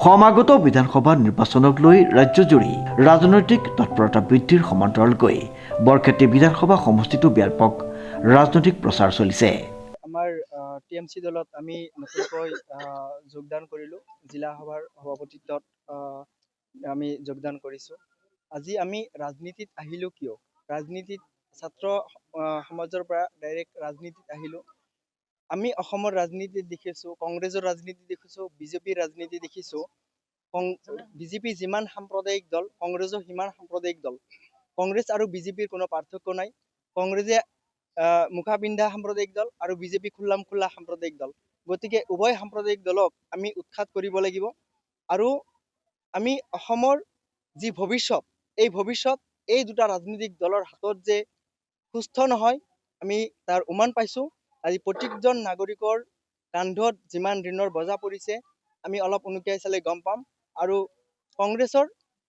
সমাগত বিধানসভা নিৰ্বাচনক লৈ ৰাজ্যজুৰি ৰাজনৈতিক তৎপৰতা বৃদ্ধিৰ সমান্তৰালকৈ বৰক্ষেত্ৰী বিধানসভা সমষ্টিতো ব্যাপক ৰাজনৈতিক প্ৰচাৰ চলিছে। আমাৰ টিএমচি দলত আমি নতুনকৈ যোগদান কৰিলোঁ। জিলা সভাৰ সভাপতিত্বত আমি যোগদান কৰিছোঁ। আজি আমি ৰাজনীতিত আহিলোঁ কিয়? ৰাজনীতিত ছাত্ৰ সমাজৰ পৰা ডাইৰেক্ট ৰাজনীতিত আহিলোঁ। আমি অসমৰ ৰাজনীতি দেখিছোঁ, কংগ্ৰেছৰ ৰাজনীতি দেখিছোঁ, বিজেপিৰ ৰাজনীতি দেখিছোঁ। বিজেপি যিমান সাম্প্ৰদায়িক দল, কংগ্ৰেছো সিমান সাম্প্ৰদায়িক দল। কংগ্ৰেছ আৰু বিজেপিৰ কোনো পাৰ্থক্য নাই। কংগ্ৰেছে মুখা পিন্ধা সাম্প্ৰদায়িক দল আৰু বিজেপি খোল্লাম খোল্লা সাম্প্ৰদায়িক দল। গতিকে উভয় সাম্প্ৰদায়িক দলক আমি উৎখাত কৰিব লাগিব। আৰু আমি অসমৰ যি ভৱিষ্যত, এই ভৱিষ্যত এই দুটা ৰাজনৈতিক দলৰ হাতত যে সুস্থ নহয়, আমি তাৰ উমান পাইছোঁ। আজি প্ৰত্যেকজন নাগৰিকৰ কান্ধত যিমান ঋণৰ বজা পৰিছে, আমি অলপ উনুকিয়াই চালে গম পাম। আৰু কংগ্ৰেছৰ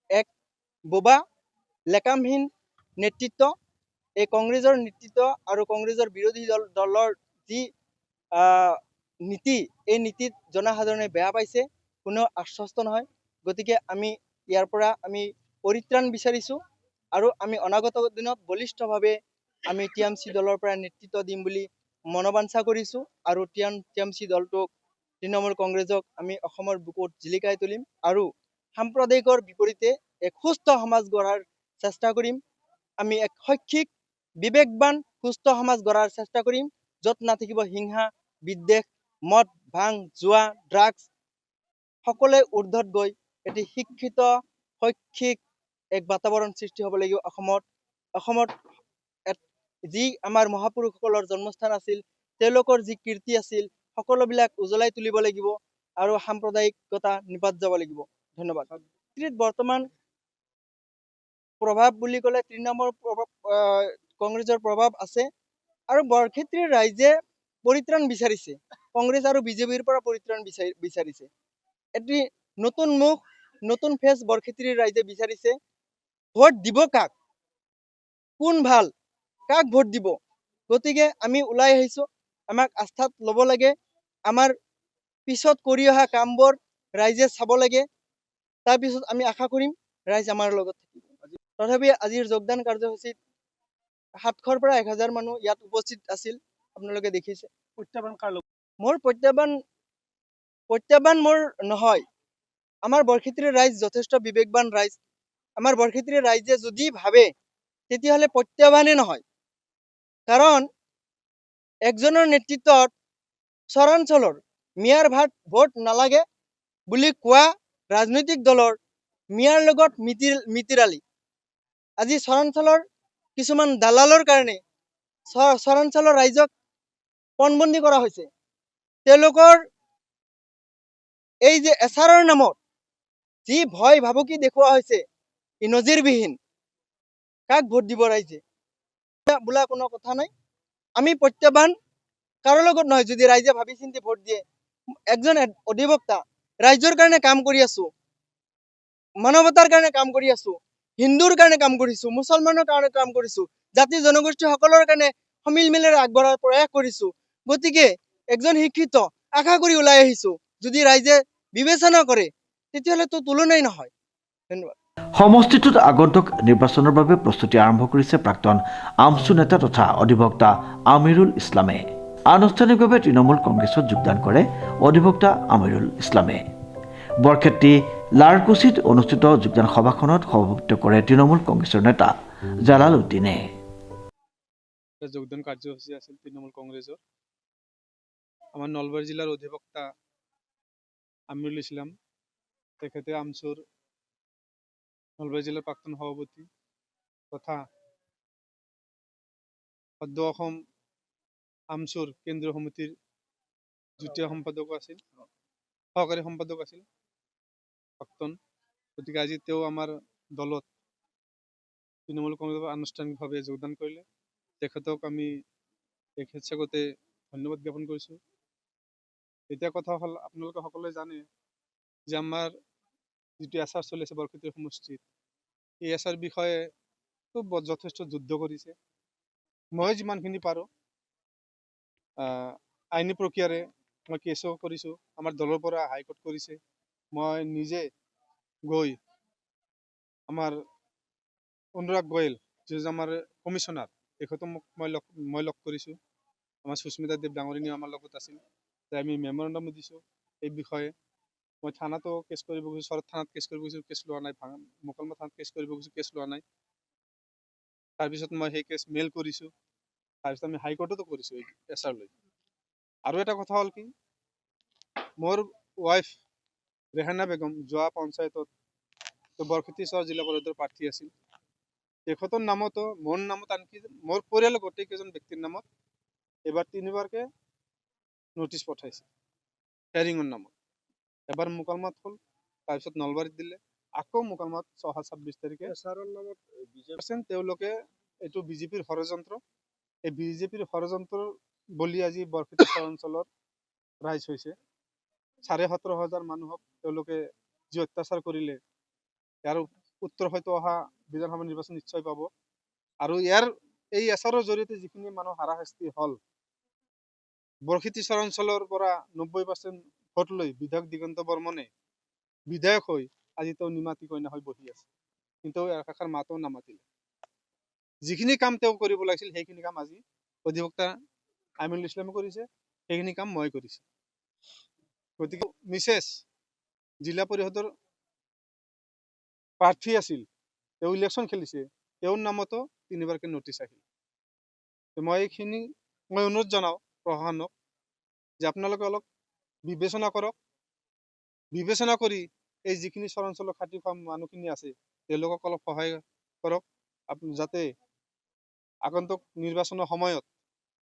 এক বোবা লেকামহীন নেতৃত্ব, এই কংগ্ৰেছৰ নেতৃত্ব আৰু কংগ্ৰেছৰ বিৰোধী দলৰ যি নীতি, এই নীতিত জনসাধাৰণে বেয়া পাইছে, কোনেও আশ্বস্ত নহয়। গতিকে আমি ইয়াৰ পৰা আমি পৰিত্ৰাণ বিচাৰিছোঁ আৰু আমি অনাগত দিনত বলিষ্ঠভাৱে আমি টিএমচি দলৰ পৰা নেতৃত্ব দিম বুলি মনোবাঞ্ছা কৰিছোঁ। আৰু টিএমচি দলটোক, তৃণমূল কংগ্ৰেছক আমি অসমৰ বুকুত জিলিকাই তুলিম আৰু সাম্প্ৰদায়িকৰ বিপৰীতে এক সুস্থ সমাজ গঢ়াৰ চেষ্টা কৰিম। আমি এক শৈক্ষিক, বিবেকবান, সুস্থ সমাজ গঢ়াৰ চেষ্টা কৰিম, য'ত নাথাকিব হিংসা, বিদ্বেষ, মদ, ভাং, জুৱা, ড্ৰাগছ। সকলোৱে ঊৰ্ধত গৈ এটি শিক্ষিত, শৈক্ষিক এক বাতাবৰণ সৃষ্টি হ'ব লাগিব অসমত। অসমত যি আমাৰ মহাপুৰুষসকলৰ জন্মস্থান আছিল, তেওঁলোকৰ যি কীৰ্তি আছিল, সকলোবিলাক উজ্বলাই তুলিব লাগিব আৰু সাম্প্ৰদায়িকতা নিপাত যাব লাগিব। ধন্যবাদ। বৰ্তমান প্ৰভাৱ বুলি ক'লে তৃণমূল কংগ্ৰেছৰ প্ৰভাৱ আছে আৰু বৰক্ষেত্ৰীৰ ৰাইজে পৰিত্ৰাণ বিচাৰিছে, কংগ্ৰেছ আৰু বিজেপিৰ পৰা পৰিত্ৰাণ বিচাৰিছে। এটি নতুন মুখ, নতুন ফেচ বৰক্ষেত্ৰীৰ ৰাইজে বিচাৰিছে। ভোট দিব কাক? কোন ভাল? কাক ভোট দিব? গতিকে আমি ওলাই আহিছোঁ। আমাক আস্থাত ল'ব লাগে। আমাৰ পিছত কৰি অহা কামবোৰ ৰাইজে চাব লাগে। তাৰপিছত আমি আশা কৰিম ৰাইজ আমাৰ লগত থাকিব। তথাপি আজিৰ যোগদান কাৰ্যসূচীত 700ৰ পৰা 1000 মানুহ ইয়াত উপস্থিত আছিল, আপোনালোকে দেখিছে। প্ৰত্যাহ্বান কাৰ লগত? মোৰ প্ৰত্যাহ্বান মোৰ নহয়। আমাৰ বৰক্ষেত্ৰীৰ ৰাইজ যথেষ্ট বিবেকবান ৰাইজ। আমাৰ বৰক্ষেত্ৰীৰ ৰাইজে যদি ভাবে, তেতিয়াহ'লে প্ৰত্যাহ্বানে নহয়। কাৰণ একজনৰ নেতৃত্বত চৰাঞ্চলৰ মিয়াৰ ভোট নালাগে বুলি কোৱা ৰাজনৈতিক দলৰ মিয়াৰ লগত মিতিৰালি। আজি চৰাঞ্চলৰ কিছুমান দালালৰ কাৰণে চৰাঞ্চলৰ ৰাইজক পণবন্দী কৰা হৈছে। তেওঁলোকৰ এই যে এচাৰৰ নামত যি ভয় ভাবুকি দেখুওৱা হৈছে, ই নজিৰবিহীন। কাক ভোট দিব ৰাইজে বোলা কোনো কথা নাই। আমি প্ৰত্যাহ্বান কাৰো লগত নহয়, যদি ৰাইজে ভাবি চিন্তি ভোট দিয়ে। একজন অধিবক্তা, ৰাইজৰ কাৰণে কাম কৰি আছো, মানৱতাৰ কাৰণে কাম কৰি আছো, হিন্দুৰ কাৰণে কাম কৰিছো, মুছলমানৰ কাৰণে কাম কৰিছো, জাতি জনগোষ্ঠী সকলৰ কাৰণে সমিল মিলেৰে আগবঢ়াৰ প্ৰয়াস কৰিছো। গতিকে একজন শিক্ষিত আশা কৰি ওলাই আহিছো। যদি ৰাইজে বিবেচনা কৰে, তেতিয়াহ'লেতো তুলনাই নহয়। ধন্যবাদ। সমষ্টিটোত আগন্তুক নিৰ্বাচনৰ বাবে প্ৰস্তুতি আৰম্ভ কৰিছে প্ৰাক্তন আমছু নেতা তথা অধিবক্তা আমিৰুল ইছলামে। আনুষ্ঠানিকভাৱে তৃণমূল কংগ্ৰেছত যোগদান কৰে অধিবক্তা আমিৰুল ইছলামে। বৰক্ষেত্ৰী লাৰকুছিত অনুষ্ঠিত যোগদান সভাখনত সভাপতিত্ব কৰে তৃণমূল কংগ্ৰেছৰ নেতা জালাল উদ্দিনে। যোগদান কাৰ্যসূচী আছিল তৃণমূল কংগ্ৰেছৰ। আমাৰ নলবাৰী জিলাৰ অধিবক্তা আমিৰুল ইছলাম, তেখেতে আমছুৰ নলবাৰী জিলাৰ প্ৰাক্তন সভাপতি তথা সদ্য অসম আমছুৰ কেন্দ্ৰীয় সমিতিৰ যুটীয়া সম্পাদক আছিল, সহকাৰী সম্পাদক আছিল প্ৰাক্তন। গতিকে আজি তেওঁ আমাৰ দলত তৃণমূল কংগ্ৰেছৰ আনুষ্ঠানিকভাৱে যোগদান কৰিলে। তেখেতক আমি তেখেত স্বাগতে ধন্যবাদ জ্ঞাপন কৰিছোঁ। এতিয়া কথা হ'ল, আপোনালোকে সকলোৱে জানে যে আমাৰ যিটো এচাৰ চলি আছে বৰক্ষেত্ৰী সমষ্টিত, এই এচাৰ বিষয়ে যথেষ্ট যুদ্ধ কৰিছে। মই যিমানখিনি পাৰোঁ আইনী প্ৰক্ৰিয়াৰে মই কেছো কৰিছোঁ। আমাৰ দলৰ পৰা হাইকোৰ্ট কৰিছে, মই নিজে গৈ আমাৰ অনুৰাগ গোয়েল যিজন আমাৰ কমিশ্যনাৰ তেখেতক মই লগ কৰিছোঁ। আমাৰ সুস্মিতা দেৱ ডাঙৰীণীও আমাৰ লগত আছিল। আমি মেমৰেণ্ডাম দিছোঁ এই বিষয়ে। মই থানাতো কেছ কৰিব গৈছোঁ, চৰত থানাত কেছ কৰিব গৈছোঁ, কেছ লোৱা নাই। মোকালমা থানাত কেছ কৰিব গৈছোঁ, কেছ লোৱা নাই। তাৰপিছত মই সেই কেছ মেইল কৰিছোঁ। তাৰপিছত আমি হাইকোৰ্টতো কৰিছোঁ এই এচাৰ লৈ। আৰু এটা কথা হ'ল কি, মোৰ ৱাইফ ৰেহানা বেগম যোৱা পঞ্চায়তত বৰক্ষেত্ৰী চৰ জিলা পৰিষদৰ প্ৰাৰ্থী আছিল। তেখেতৰ নামতো মোৰ নামত আনকি মোৰ পৰিয়ালৰ গোটেইকেইজন ব্যক্তিৰ নামত এবাৰ 3বাৰকৈ নটিচ পঠাইছে হেয়াৰিঙৰ নামত। এবাৰ মোকালমাত হ'ল, তাৰপিছত নলবাৰীত দিলে, আকৌ মোকালমাত 26 তাৰিখে তেওঁলোকে এইটো বিজেপিৰ ষড়যন্ত্ৰ, এই বিজেপিৰ ষড়যন্ত্ৰ বুলি আজি বৰক্ষেত্ৰী চৰ অঞ্চলত ৰাইজ হৈছে। 17,500 মানুহক তেওঁলোকে যি অত্যাচাৰ কৰিলে, ইয়াৰ উত্তৰ হয়তো অহা বিধানসভা নিৰ্বাচন নিশ্চয় পাব। আৰু এই এচাৰৰ জৰিয়তে যিখিনি মানুহ হাৰাশাস্তি হ'ল, বৰক্ষেত্ৰী চৰ অঞ্চলৰ পৰা 90% ভোট লৈ বিধায়ক দিগন্ত বৰ্মনে বিধায়ক হৈ আজি তেওঁ নিমাতী কইনা হৈ বহি আছে, কিন্তু একাষাৰ মাতো নামাতিলে। যিখিনি কাম তেওঁ কৰিব লাগিছিল সেইখিনি কাম আজি অধিবক্তা আমিৰুল ইছলামে কৰিছে, সেইখিনি কাম মই কৰিছোঁ। গতিকে মিছেছ জিলা পৰিষদৰ প্ৰাৰ্থী আছিল, তেওঁ ইলেকশ্যন খেলিছে, তেওঁৰ নামতো 3বাৰকৈ নটিচ আহিল। মই অনুৰোধ জনাওঁ প্ৰশাসনক যে আপোনালোকে অলপ বিবেচনা কৰক। বিবেচনা কৰি এই যিখিনি চৰ অঞ্চলৰ খাটি খোৱা মানুহখিনি আছে তেওঁলোকক অলপ সহায় কৰক, যাতে আগন্তুক নিৰ্বাচনৰ সময়ত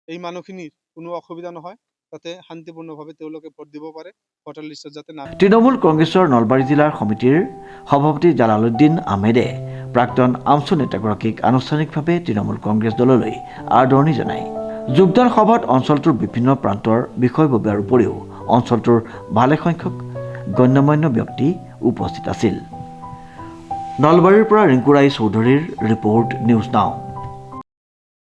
এই মানুহখিনিৰ কোনো অসুবিধা নহয়, যাতে শান্তিপূৰ্ণভাৱে তেওঁলোকে ভোট দিব পাৰে, ভোটাৰ লিষ্টত যাতে নাম। তৃণমূল কংগ্ৰেছৰ নলবাৰী জিলাৰ সমিতিৰ সভাপতি জালালুদ্দিন আহমেদে প্ৰাক্তন আমছু নেতাগৰাকীক আনুষ্ঠানিকভাৱে তৃণমূল কংগ্ৰেছ দললৈ আদৰণি জনায়। যোগদান সভাত অঞ্চলটোৰ বিভিন্ন প্ৰান্তৰ বিষয়ববীয়াৰ উপৰিও অঞ্চলটোৰ ভালেসংখ্যক গণ্যমান্য ব্যক্তি উপস্থিত আছিল। নলবাৰীৰ পৰা ৰিংকু ৰায় চৌধুৰীৰ ৰিপৰ্ট, নিউজ নাও।